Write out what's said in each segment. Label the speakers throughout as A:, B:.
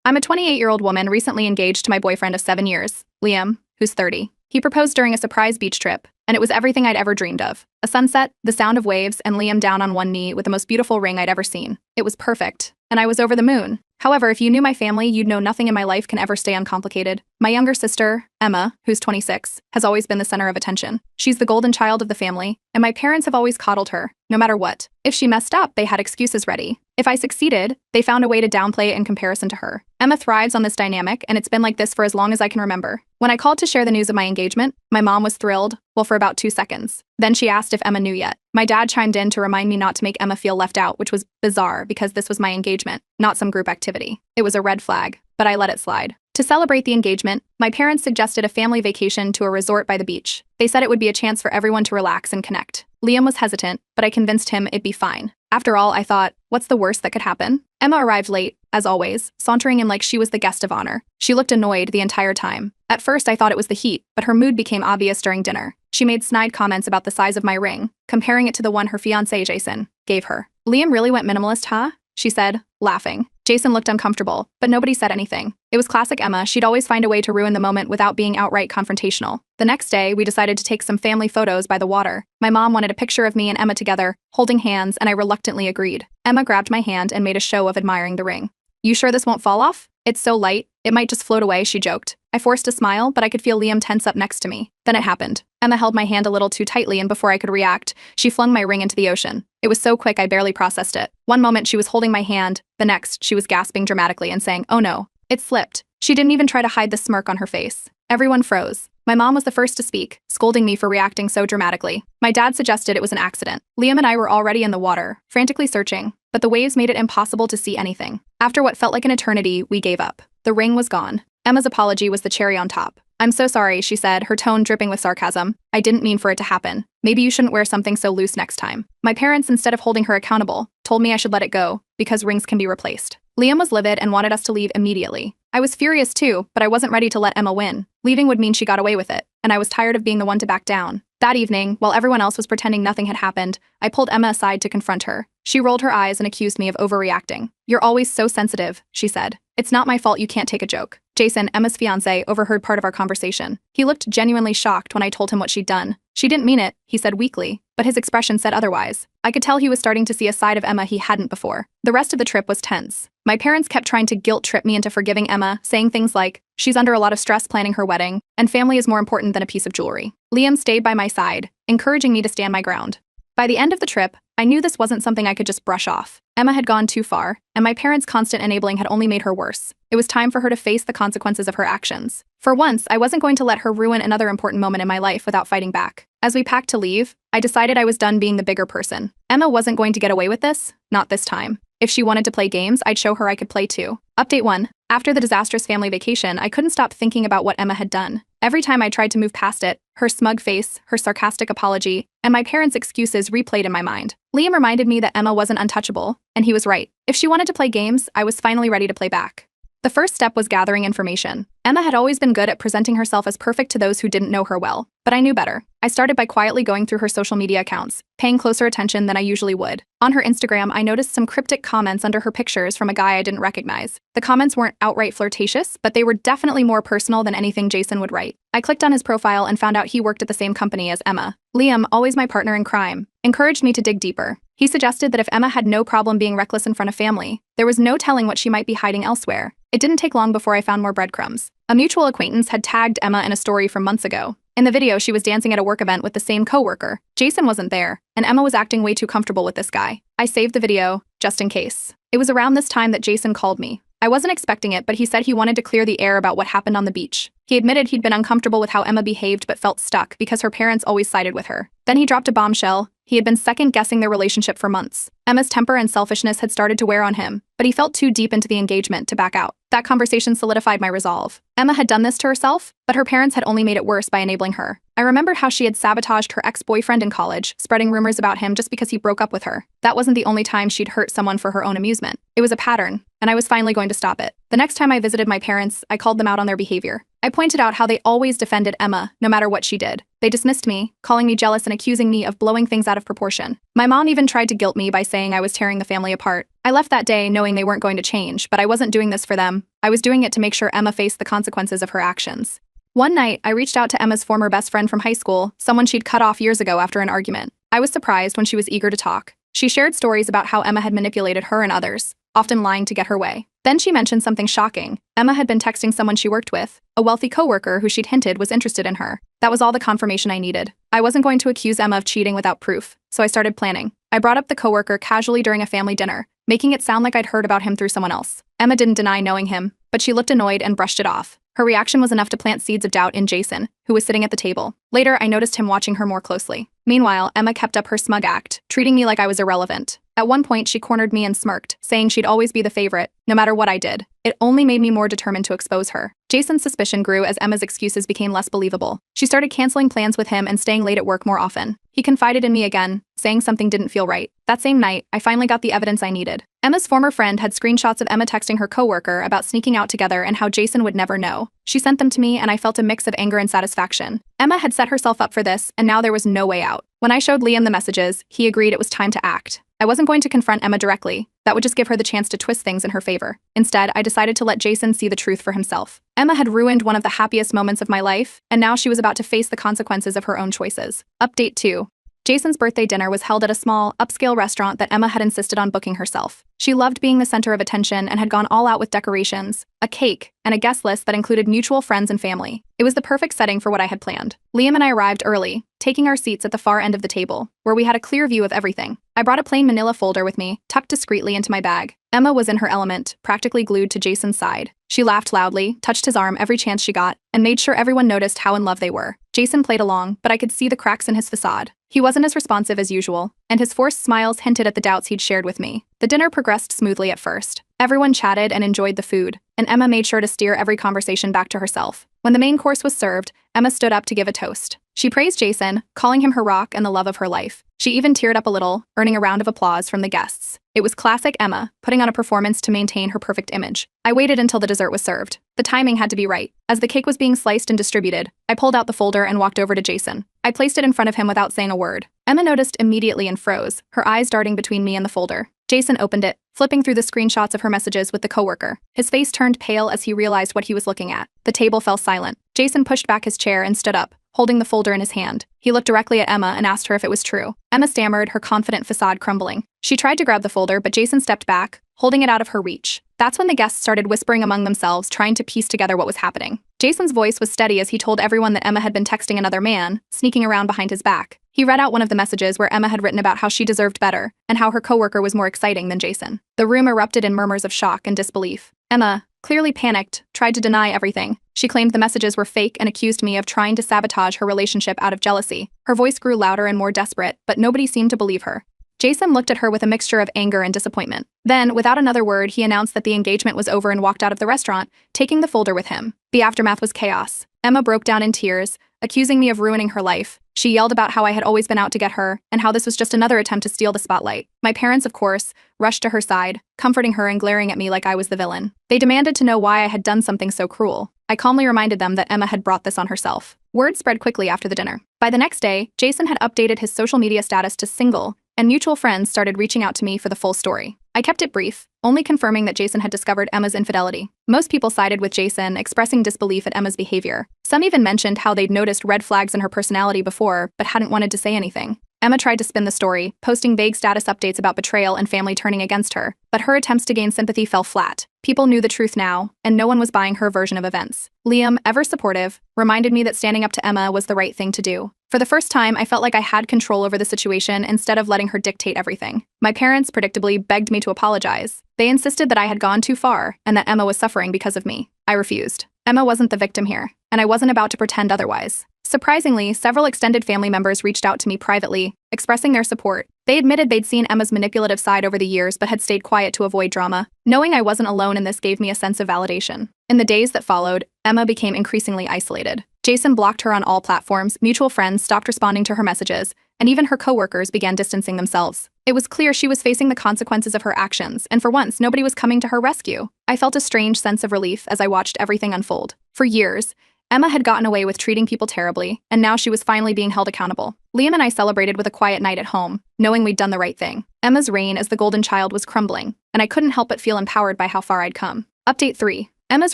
A: I'm a 28-year-old woman recently engaged to my boyfriend of 7 years, Liam, who's 30. He proposed during a surprise beach trip, and it was everything I'd ever dreamed of. A sunset, the sound of waves, and Liam down on one knee with the most beautiful ring I'd ever seen. It was perfect, and I was over the moon. However, if you knew my family, you'd know nothing in my life can ever stay uncomplicated. My younger sister, Emma, who's 26, has always been the center of attention. She's the golden child of the family, and my parents have always coddled her, no matter what. If she messed up, they had excuses ready. If I succeeded, they found a way to downplay it in comparison to her. Emma thrives on this dynamic, and it's been like this for as long as I can remember. When I called to share the news of my engagement, my mom was thrilled, well, for about 2 seconds. Then she asked if Emma knew yet. My dad chimed in to remind me not to make Emma feel left out, which was bizarre because this was my engagement, not some group activity. It was a red flag, but I let it slide. To celebrate the engagement, my parents suggested a family vacation to a resort by the beach. They said it would be a chance for everyone to relax and connect. Liam was hesitant, but I convinced him it'd be fine. After all, I thought, what's the worst that could happen? Emma arrived late, as always, sauntering in like she was the guest of honor. She looked annoyed the entire time. At first, I thought it was the heat, but her mood became obvious during dinner. She made snide comments about the size of my ring, comparing it to the one her fiancé, Jason, gave her. Liam really went minimalist, huh? She said, laughing. Jason looked uncomfortable, but nobody said anything. It was classic Emma. She'd always find a way to ruin the moment without being outright confrontational. The next day, we decided to take some family photos by the water. My mom wanted a picture of me and Emma together, holding hands, and I reluctantly agreed. Emma grabbed my hand and made a show of admiring the ring. "You sure this won't fall off? It's so light, it might just float away," she joked. I forced a smile, but I could feel Liam tense up next to me. Then it happened. Emma held my hand a little too tightly, and before I could react, she flung my ring into the ocean. It was so quick I barely processed it. One moment she was holding my hand, the next she was gasping dramatically and saying, "Oh no." It slipped. She didn't even try to hide the smirk on her face. Everyone froze. My mom was the first to speak, scolding me for reacting so dramatically. My dad suggested it was an accident. Liam and I were already in the water, frantically searching, but the waves made it impossible to see anything. After what felt like an eternity, we gave up. The ring was gone. Emma's apology was the cherry on top. "I'm so sorry," she said, her tone dripping with sarcasm. "I didn't mean for it to happen. Maybe you shouldn't wear something so loose next time." My parents, instead of holding her accountable, told me I should let it go, because rings can be replaced. Liam was livid and wanted us to leave immediately. I was furious too, but I wasn't ready to let Emma win. Leaving would mean she got away with it, and I was tired of being the one to back down. That evening, while everyone else was pretending nothing had happened, I pulled Emma aside to confront her. She rolled her eyes and accused me of overreacting. "You're always so sensitive," she said. "It's not my fault you can't take a joke." Jason, Emma's fiancé, overheard part of our conversation. He looked genuinely shocked when I told him what she'd done. "She didn't mean it," he said weakly, but his expression said otherwise. I could tell he was starting to see a side of Emma he hadn't before. The rest of the trip was tense. My parents kept trying to guilt-trip me into forgiving Emma, saying things like, "She's under a lot of stress planning her wedding, and family is more important than a piece of jewelry." Liam stayed by my side, encouraging me to stand my ground. By the end of the trip, I knew this wasn't something I could just brush off. Emma had gone too far, and my parents' constant enabling had only made her worse. It was time for her to face the consequences of her actions. For once, I wasn't going to let her ruin another important moment in my life without fighting back. As we packed to leave, I decided I was done being the bigger person. Emma wasn't going to get away with this, not this time. If she wanted to play games, I'd show her I could play too. Update 1. After the disastrous family vacation, I couldn't stop thinking about what Emma had done. Every time I tried to move past it, her smug face, her sarcastic apology, and my parents' excuses replayed in my mind. Liam reminded me that Emma wasn't untouchable, and he was right. If she wanted to play games, I was finally ready to play back. The first step was gathering information. Emma had always been good at presenting herself as perfect to those who didn't know her well, but I knew better. I started by quietly going through her social media accounts, paying closer attention than I usually would. On her Instagram, I noticed some cryptic comments under her pictures from a guy I didn't recognize. The comments weren't outright flirtatious, but they were definitely more personal than anything Jason would write. I clicked on his profile and found out he worked at the same company as Emma. Liam, always my partner in crime, encouraged me to dig deeper. He suggested that if Emma had no problem being reckless in front of family, there was no telling what she might be hiding elsewhere. It didn't take long before I found more breadcrumbs. A mutual acquaintance had tagged Emma in a story from months ago. In the video, she was dancing at a work event with the same coworker. Jason wasn't there, and Emma was acting way too comfortable with this guy. I saved the video, just in case. It was around this time that Jason called me. I wasn't expecting it, but he said he wanted to clear the air about what happened on the beach. He admitted he'd been uncomfortable with how Emma behaved but felt stuck because her parents always sided with her. Then he dropped a bombshell. He had been second-guessing their relationship for months. Emma's temper and selfishness had started to wear on him, but he felt too deep into the engagement to back out. That conversation solidified my resolve. Emma had done this to herself, but her parents had only made it worse by enabling her. I remembered how she had sabotaged her ex-boyfriend in college, spreading rumors about him just because he broke up with her. That wasn't the only time she'd hurt someone for her own amusement. It was a pattern, and I was finally going to stop it. The next time I visited my parents, I called them out on their behavior. I pointed out how they always defended Emma, no matter what she did. They dismissed me, calling me jealous and accusing me of blowing things out of proportion. My mom even tried to guilt me by saying I was tearing the family apart. I left that day knowing they weren't going to change, but I wasn't doing this for them. I was doing it to make sure Emma faced the consequences of her actions. One night, I reached out to Emma's former best friend from high school, someone she'd cut off years ago after an argument. I was surprised when she was eager to talk. She shared stories about how Emma had manipulated her and others, often lying to get her way. Then she mentioned something shocking. Emma had been texting someone she worked with, a wealthy coworker who she'd hinted was interested in her. That was all the confirmation I needed. I wasn't going to accuse Emma of cheating without proof, so I started planning. I brought up the coworker casually during a family dinner, making it sound like I'd heard about him through someone else. Emma didn't deny knowing him, but she looked annoyed and brushed it off. Her reaction was enough to plant seeds of doubt in Jason, who was sitting at the table. Later, I noticed him watching her more closely. Meanwhile, Emma kept up her smug act, treating me like I was irrelevant. At one point, she cornered me and smirked, saying she'd always be the favorite, no matter what I did. It only made me more determined to expose her. Jason's suspicion grew as Emma's excuses became less believable. She started canceling plans with him and staying late at work more often. He confided in me again, saying something didn't feel right. That same night, I finally got the evidence I needed. Emma's former friend had screenshots of Emma texting her coworker about sneaking out together and how Jason would never know. She sent them to me and I felt a mix of anger and satisfaction. Emma had set herself up for this, and now there was no way out. When I showed Liam the messages, he agreed it was time to act. I wasn't going to confront Emma directly. That would just give her the chance to twist things in her favor. Instead, I decided to let Jason see the truth for himself. Emma had ruined one of the happiest moments of my life, and now she was about to face the consequences of her own choices. Update 2. Jason's birthday dinner was held at a small, upscale restaurant that Emma had insisted on booking herself. She loved being the center of attention and had gone all out with decorations, a cake, and a guest list that included mutual friends and family. It was the perfect setting for what I had planned. Liam and I arrived early, taking our seats at the far end of the table, where we had a clear view of everything. I brought a plain manila folder with me, tucked discreetly into my bag. Emma was in her element, practically glued to Jason's side. She laughed loudly, touched his arm every chance she got, and made sure everyone noticed how in love they were. Jason played along, but I could see the cracks in his facade. He wasn't as responsive as usual, and his forced smiles hinted at the doubts he'd shared with me. The dinner progressed smoothly at first. Everyone chatted and enjoyed the food, and Emma made sure to steer every conversation back to herself. When the main course was served, Emma stood up to give a toast. She praised Jason, calling him her rock and the love of her life. She even teared up a little, earning a round of applause from the guests. It was classic Emma, putting on a performance to maintain her perfect image. I waited until the dessert was served. The timing had to be right. As the cake was being sliced and distributed, I pulled out the folder and walked over to Jason. I placed it in front of him without saying a word. Emma noticed immediately and froze, her eyes darting between me and the folder. Jason opened it, flipping through the screenshots of her messages with the coworker. His face turned pale as he realized what he was looking at. The table fell silent. Jason pushed back his chair and stood up, holding the folder in his hand. He looked directly at Emma and asked her if it was true. Emma stammered, her confident facade crumbling. She tried to grab the folder, but Jason stepped back, holding it out of her reach. That's when the guests started whispering among themselves, trying to piece together what was happening. Jason's voice was steady as he told everyone that Emma had been texting another man, sneaking around behind his back. He read out one of the messages where Emma had written about how she deserved better, and how her coworker was more exciting than Jason. The room erupted in murmurs of shock and disbelief. Emma, clearly panicked, tried to deny everything. She claimed the messages were fake and accused me of trying to sabotage her relationship out of jealousy. Her voice grew louder and more desperate, but nobody seemed to believe her. Jason looked at her with a mixture of anger and disappointment. Then, without another word, he announced that the engagement was over and walked out of the restaurant, taking the folder with him. The aftermath was chaos. Emma broke down in tears, accusing me of ruining her life. She yelled about how I had always been out to get her, and how this was just another attempt to steal the spotlight. My parents, of course, rushed to her side, comforting her and glaring at me like I was the villain. They demanded to know why I had done something so cruel. I calmly reminded them that Emma had brought this on herself. Word spread quickly after the dinner. By the next day, Jason had updated his social media status to single, and mutual friends started reaching out to me for the full story. I kept it brief, only confirming that Jason had discovered Emma's infidelity. Most people sided with Jason, expressing disbelief at Emma's behavior. Some even mentioned how they'd noticed red flags in her personality before, but hadn't wanted to say anything. Emma tried to spin the story, posting vague status updates about betrayal and family turning against her, but her attempts to gain sympathy fell flat. People knew the truth now, and no one was buying her version of events. Liam, ever supportive, reminded me that standing up to Emma was the right thing to do. For the first time, I felt like I had control over the situation instead of letting her dictate everything. My parents, predictably, begged me to apologize. They insisted that I had gone too far, and that Emma was suffering because of me. I refused. Emma wasn't the victim here, and I wasn't about to pretend otherwise. Surprisingly, several extended family members reached out to me privately, expressing their support. They admitted they'd seen Emma's manipulative side over the years but had stayed quiet to avoid drama. Knowing I wasn't alone in this gave me a sense of validation. In the days that followed, Emma became increasingly isolated. Jason blocked her on all platforms, mutual friends stopped responding to her messages, and even her coworkers began distancing themselves. It was clear she was facing the consequences of her actions, and for once, nobody was coming to her rescue. I felt a strange sense of relief as I watched everything unfold. For years, Emma had gotten away with treating people terribly, and now she was finally being held accountable. Liam and I celebrated with a quiet night at home, knowing we'd done the right thing. Emma's reign as the golden child was crumbling, and I couldn't help but feel empowered by how far I'd come. Update 3. Emma's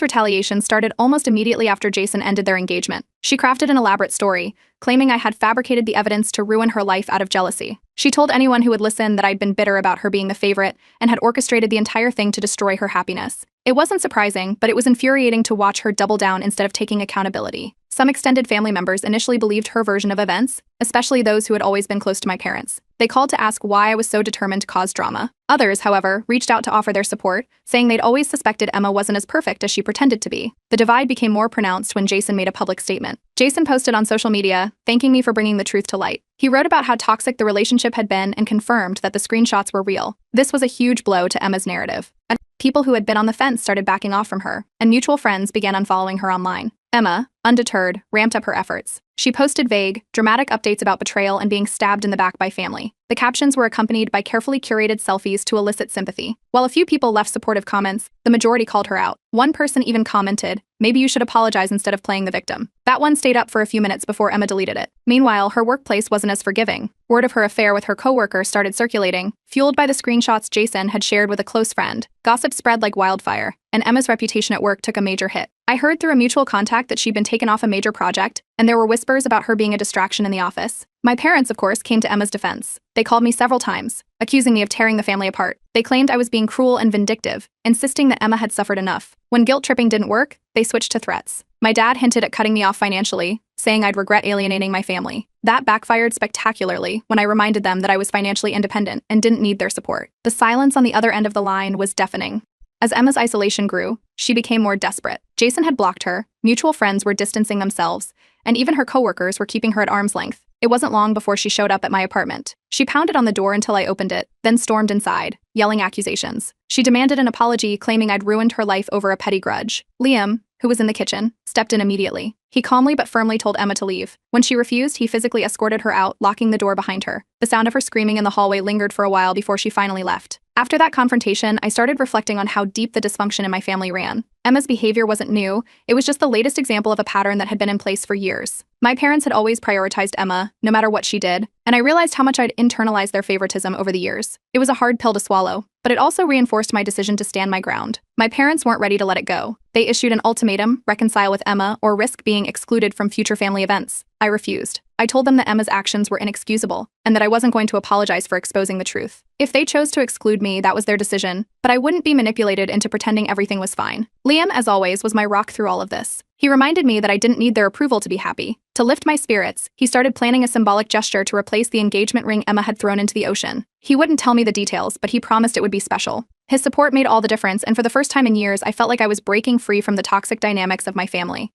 A: retaliation started almost immediately after Jason ended their engagement. She crafted an elaborate story, claiming I had fabricated the evidence to ruin her life out of jealousy. She told anyone who would listen that I'd been bitter about her being the favorite and had orchestrated the entire thing to destroy her happiness. It wasn't surprising, but it was infuriating to watch her double down instead of taking accountability. Some extended family members initially believed her version of events, especially those who had always been close to my parents. They called to ask why I was so determined to cause drama. Others, however, reached out to offer their support, saying they'd always suspected Emma wasn't as perfect as she pretended to be. The divide became more pronounced when Jason made a public statement. Jason posted on social media, thanking me for bringing the truth to light. He wrote about how toxic the relationship had been and confirmed that the screenshots were real. This was a huge blow to Emma's narrative. People who had been on the fence started backing off from her, and mutual friends began unfollowing her online. Emma, undeterred, ramped up her efforts. She posted vague, dramatic updates about betrayal and being stabbed in the back by family. The captions were accompanied by carefully curated selfies to elicit sympathy. While a few people left supportive comments, the majority called her out. One person even commented, "Maybe you should apologize instead of playing the victim." That one stayed up for a few minutes before Emma deleted it. Meanwhile, her workplace wasn't as forgiving. Word of her affair with her coworker started circulating, fueled by the screenshots Jason had shared with a close friend. Gossip spread like wildfire, and Emma's reputation at work took a major hit. I heard through a mutual contact that she'd been taken off a major project, and there were whispers about her being a distraction in the office. My parents, of course, came to Emma's defense. They called me several times, accusing me of tearing the family apart. They claimed I was being cruel and vindictive, insisting that Emma had suffered enough. When guilt-tripping didn't work, they switched to threats. My dad hinted at cutting me off financially, saying I'd regret alienating my family. That backfired spectacularly when I reminded them that I was financially independent and didn't need their support. The silence on the other end of the line was deafening. As Emma's isolation grew, she became more desperate. Jason had blocked her, mutual friends were distancing themselves, and even her coworkers were keeping her at arm's length. It wasn't long before she showed up at my apartment. She pounded on the door until I opened it, then stormed inside, yelling accusations. She demanded an apology, claiming I'd ruined her life over a petty grudge. Liam, who was in the kitchen, stepped in immediately. He calmly but firmly told Emma to leave. When she refused, he physically escorted her out, locking the door behind her. The sound of her screaming in the hallway lingered for a while before she finally left. After that confrontation, I started reflecting on how deep the dysfunction in my family ran. Emma's behavior wasn't new, it was just the latest example of a pattern that had been in place for years. My parents had always prioritized Emma, no matter what she did, and I realized how much I'd internalized their favoritism over the years. It was a hard pill to swallow, but it also reinforced my decision to stand my ground. My parents weren't ready to let it go. They issued an ultimatum: reconcile with Emma or risk being excluded from future family events. I refused. I told them that Emma's actions were inexcusable, and that I wasn't going to apologize for exposing the truth. If they chose to exclude me, that was their decision, but I wouldn't be manipulated into pretending everything was fine. Liam, as always, was my rock through all of this. He reminded me that I didn't need their approval to be happy. To lift my spirits, he started planning a symbolic gesture to replace the engagement ring Emma had thrown into the ocean. He wouldn't tell me the details, but he promised it would be special. His support made all the difference, and for the first time in years, I felt like I was breaking free from the toxic dynamics of my family.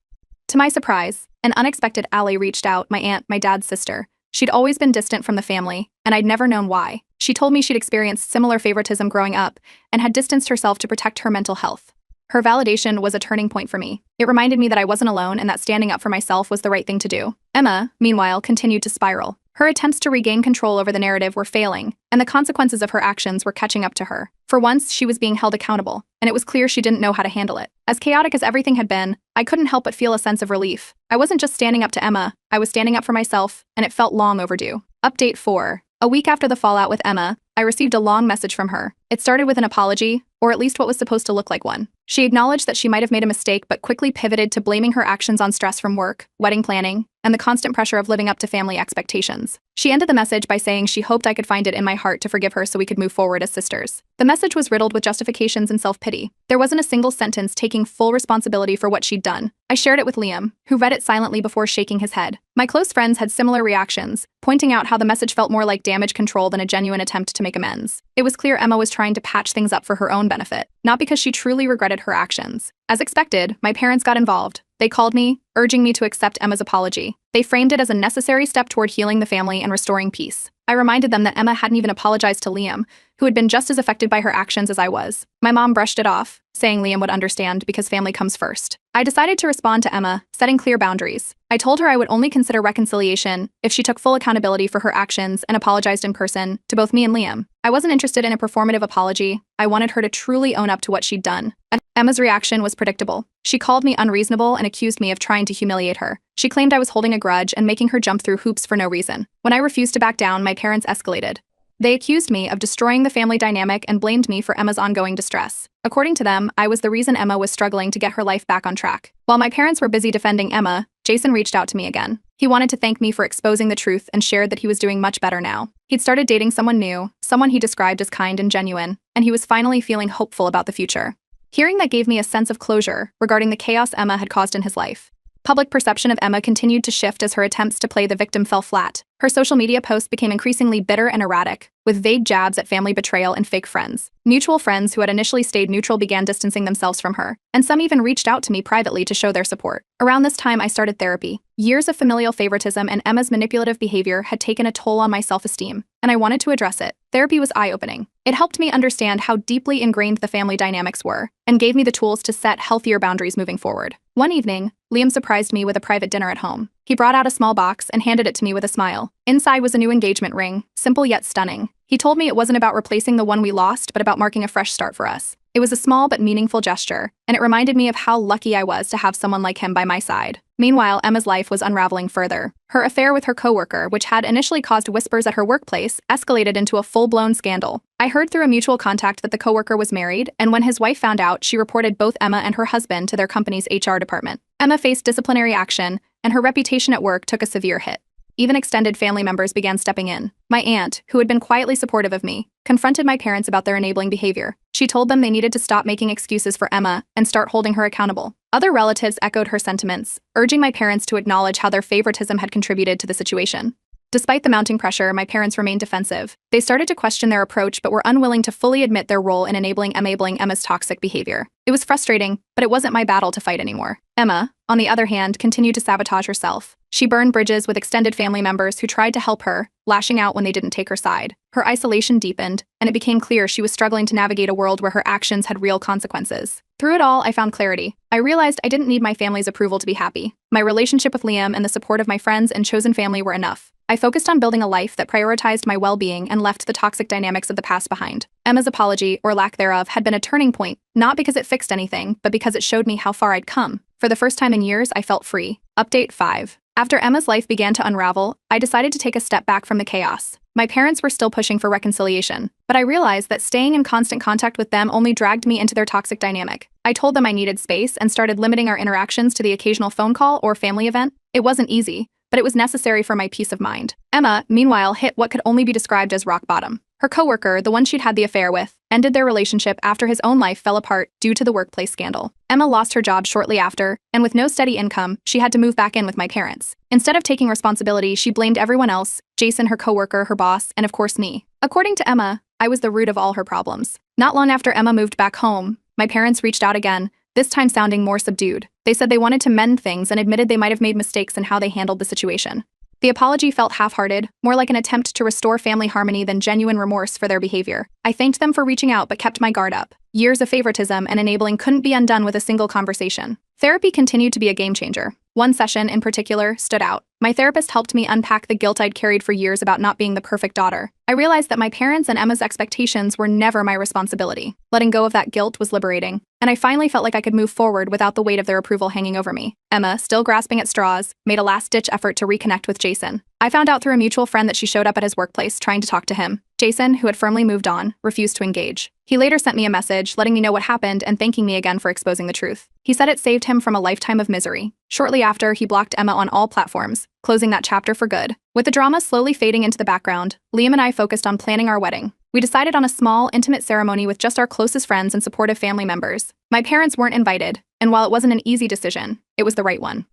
A: To my surprise, an unexpected ally reached out, my aunt, my dad's sister. She'd always been distant from the family, and I'd never known why. She told me she'd experienced similar favoritism growing up and had distanced herself to protect her mental health. Her validation was a turning point for me. It reminded me that I wasn't alone and that standing up for myself was the right thing to do. Emma, meanwhile, continued to spiral. Her attempts to regain control over the narrative were failing, and the consequences of her actions were catching up to her. For once, she was being held accountable, and it was clear she didn't know how to handle it. As chaotic as everything had been, I couldn't help but feel a sense of relief. I wasn't just standing up to Emma, I was standing up for myself, and it felt long overdue. Update 4. A week after the fallout with Emma, I received a long message from her. It started with an apology, or at least what was supposed to look like one. She acknowledged that she might have made a mistake but quickly pivoted to blaming her actions on stress from work, wedding planning, and the constant pressure of living up to family expectations. She ended the message by saying she hoped I could find it in my heart to forgive her so we could move forward as sisters. The message was riddled with justifications and self-pity. There wasn't a single sentence taking full responsibility for what she'd done. I shared it with Liam, who read it silently before shaking his head. My close friends had similar reactions, pointing out how the message felt more like damage control than a genuine attempt to make amends. It was clear Emma was trying to patch things up for her own benefit, not because she truly regretted her actions. As expected, my parents got involved. They called me, urging me to accept Emma's apology. They framed it as a necessary step toward healing the family and restoring peace. I reminded them that Emma hadn't even apologized to Liam, who had been just as affected by her actions as I was. My mom brushed it off, saying Liam would understand because family comes first. I decided to respond to Emma, setting clear boundaries. I told her I would only consider reconciliation if she took full accountability for her actions and apologized in person to both me and Liam. I wasn't interested in a performative apology. I wanted her to truly own up to what she'd done. Emma's reaction was predictable. She called me unreasonable and accused me of trying to humiliate her. She claimed I was holding a grudge and making her jump through hoops for no reason. When I refused to back down, my parents escalated. They accused me of destroying the family dynamic and blamed me for Emma's ongoing distress. According to them, I was the reason Emma was struggling to get her life back on track. While my parents were busy defending Emma, Jason reached out to me again. He wanted to thank me for exposing the truth and shared that he was doing much better now. He'd started dating someone new, someone he described as kind and genuine, and he was finally feeling hopeful about the future. Hearing that gave me a sense of closure regarding the chaos Emma had caused in his life. Public perception of Emma continued to shift as her attempts to play the victim fell flat. Her social media posts became increasingly bitter and erratic, with vague jabs at family betrayal and fake friends. Mutual friends who had initially stayed neutral began distancing themselves from her, and some even reached out to me privately to show their support. Around this time, I started therapy. Years of familial favoritism and Emma's manipulative behavior had taken a toll on my self-esteem, and I wanted to address it. Therapy was eye-opening. It helped me understand how deeply ingrained the family dynamics were, and gave me the tools to set healthier boundaries moving forward. One evening, Liam surprised me with a private dinner at home. He brought out a small box and handed it to me with a smile. Inside was a new engagement ring, simple yet stunning. He told me it wasn't about replacing the one we lost, but about marking a fresh start for us. It was a small but meaningful gesture, and it reminded me of how lucky I was to have someone like him by my side. Meanwhile, Emma's life was unraveling further. Her affair with her coworker, which had initially caused whispers at her workplace, escalated into a full-blown scandal. I heard through a mutual contact that the coworker was married, and when his wife found out, she reported both Emma and her husband to their company's HR department. Emma faced disciplinary action, and her reputation at work took a severe hit. Even extended family members began stepping in. My aunt, who had been quietly supportive of me, confronted my parents about their enabling behavior. She told them they needed to stop making excuses for Emma and start holding her accountable. Other relatives echoed her sentiments, urging my parents to acknowledge how their favoritism had contributed to the situation. Despite the mounting pressure, my parents remained defensive. They started to question their approach but were unwilling to fully admit their role in enabling Emma's toxic behavior. It was frustrating, but it wasn't my battle to fight anymore. Emma, on the other hand, continued to sabotage herself. She burned bridges with extended family members who tried to help her, lashing out when they didn't take her side. Her isolation deepened, and it became clear she was struggling to navigate a world where her actions had real consequences. Through it all, I found clarity. I realized I didn't need my family's approval to be happy. My relationship with Liam and the support of my friends and chosen family were enough. I focused on building a life that prioritized my well-being and left the toxic dynamics of the past behind. Emma's apology, or lack thereof, had been a turning point, not because it fixed anything, but because it showed me how far I'd come. For the first time in years, I felt free. Update 5. After Emma's life began to unravel, I decided to take a step back from the chaos. My parents were still pushing for reconciliation, but I realized that staying in constant contact with them only dragged me into their toxic dynamic. I told them I needed space and started limiting our interactions to the occasional phone call or family event. It wasn't easy, but it was necessary for my peace of mind. Emma, meanwhile, hit what could only be described as rock bottom. Her coworker, the one she'd had the affair with, ended their relationship after his own life fell apart due to the workplace scandal. Emma lost her job shortly after, and with no steady income, she had to move back in with my parents. Instead of taking responsibility, she blamed everyone else: Jason, her coworker, her boss, and of course me. According to Emma, I was the root of all her problems. Not long after Emma moved back home, my parents reached out again, this time sounding more subdued. They said they wanted to mend things and admitted they might have made mistakes in how they handled the situation. The apology felt half-hearted, more like an attempt to restore family harmony than genuine remorse for their behavior. I thanked them for reaching out but kept my guard up. Years of favoritism and enabling couldn't be undone with a single conversation. Therapy continued to be a game-changer. One session, in particular, stood out. My therapist helped me unpack the guilt I'd carried for years about not being the perfect daughter. I realized that my parents and Emma's expectations were never my responsibility. Letting go of that guilt was liberating, and I finally felt like I could move forward without the weight of their approval hanging over me. Emma, still grasping at straws, made a last-ditch effort to reconnect with Jason. I found out through a mutual friend that she showed up at his workplace trying to talk to him. Jason, who had firmly moved on, refused to engage. He later sent me a message letting me know what happened and thanking me again for exposing the truth. He said it saved him from a lifetime of misery. Shortly after, he blocked Emma on all platforms, closing that chapter for good. With the drama slowly fading into the background, Liam and I focused on planning our wedding. We decided on a small, intimate ceremony with just our closest friends and supportive family members. My parents weren't invited, and while it wasn't an easy decision, it was the right one.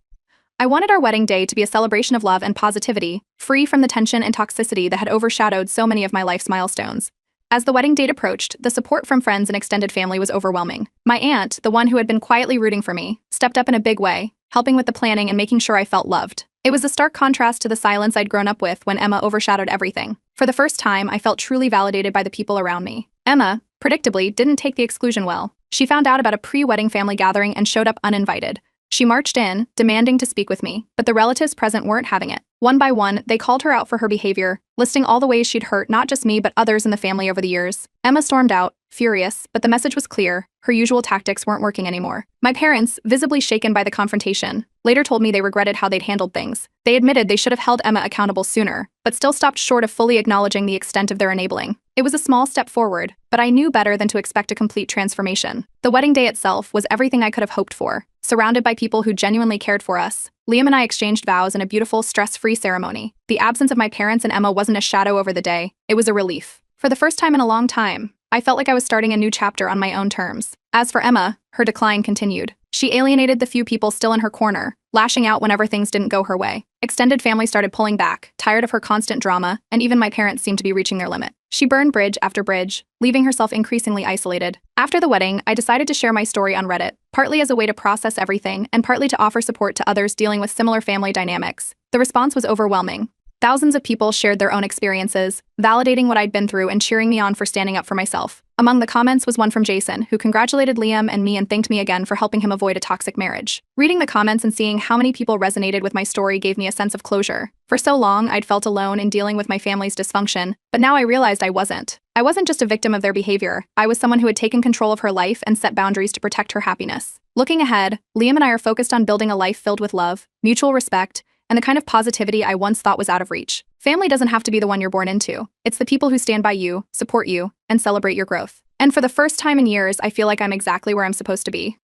A: I wanted our wedding day to be a celebration of love and positivity, free from the tension and toxicity that had overshadowed so many of my life's milestones. As the wedding date approached, the support from friends and extended family was overwhelming. My aunt, the one who had been quietly rooting for me, stepped up in a big way, helping with the planning and making sure I felt loved. It was a stark contrast to the silence I'd grown up with when Emma overshadowed everything. For the first time, I felt truly validated by the people around me. Emma, predictably, didn't take the exclusion well. She found out about a pre-wedding family gathering and showed up uninvited. She marched in, demanding to speak with me, but the relatives present weren't having it. One by one, they called her out for her behavior, listing all the ways she'd hurt not just me but others in the family over the years. Emma stormed out, furious, but the message was clear: her usual tactics weren't working anymore. My parents, visibly shaken by the confrontation, later told me they regretted how they'd handled things. They admitted they should have held Emma accountable sooner, but still stopped short of fully acknowledging the extent of their enabling. It was a small step forward, but I knew better than to expect a complete transformation. The wedding day itself was everything I could have hoped for. Surrounded by people who genuinely cared for us, Liam and I exchanged vows in a beautiful, stress-free ceremony. The absence of my parents and Emma wasn't a shadow over the day, it was a relief. For the first time in a long time, I felt like I was starting a new chapter on my own terms. As for Emma, her decline continued. She alienated the few people still in her corner, lashing out whenever things didn't go her way. Extended family started pulling back, tired of her constant drama, and even my parents seemed to be reaching their limit. She burned bridge after bridge, leaving herself increasingly isolated. After the wedding, I decided to share my story on Reddit, partly as a way to process everything and partly to offer support to others dealing with similar family dynamics. The response was overwhelming. Thousands of people shared their own experiences, validating what I'd been through and cheering me on for standing up for myself. Among the comments was one from Jason, who congratulated Liam and me and thanked me again for helping him avoid a toxic marriage. Reading the comments and seeing how many people resonated with my story gave me a sense of closure. For so long, I'd felt alone in dealing with my family's dysfunction, but now I realized I wasn't. I wasn't just a victim of their behavior, I was someone who had taken control of her life and set boundaries to protect her happiness. Looking ahead, Liam and I are focused on building a life filled with love, mutual respect, and the kind of positivity I once thought was out of reach. Family doesn't have to be the one you're born into. It's the people who stand by you, support you, and celebrate your growth. And for the first time in years, I feel like I'm exactly where I'm supposed to be.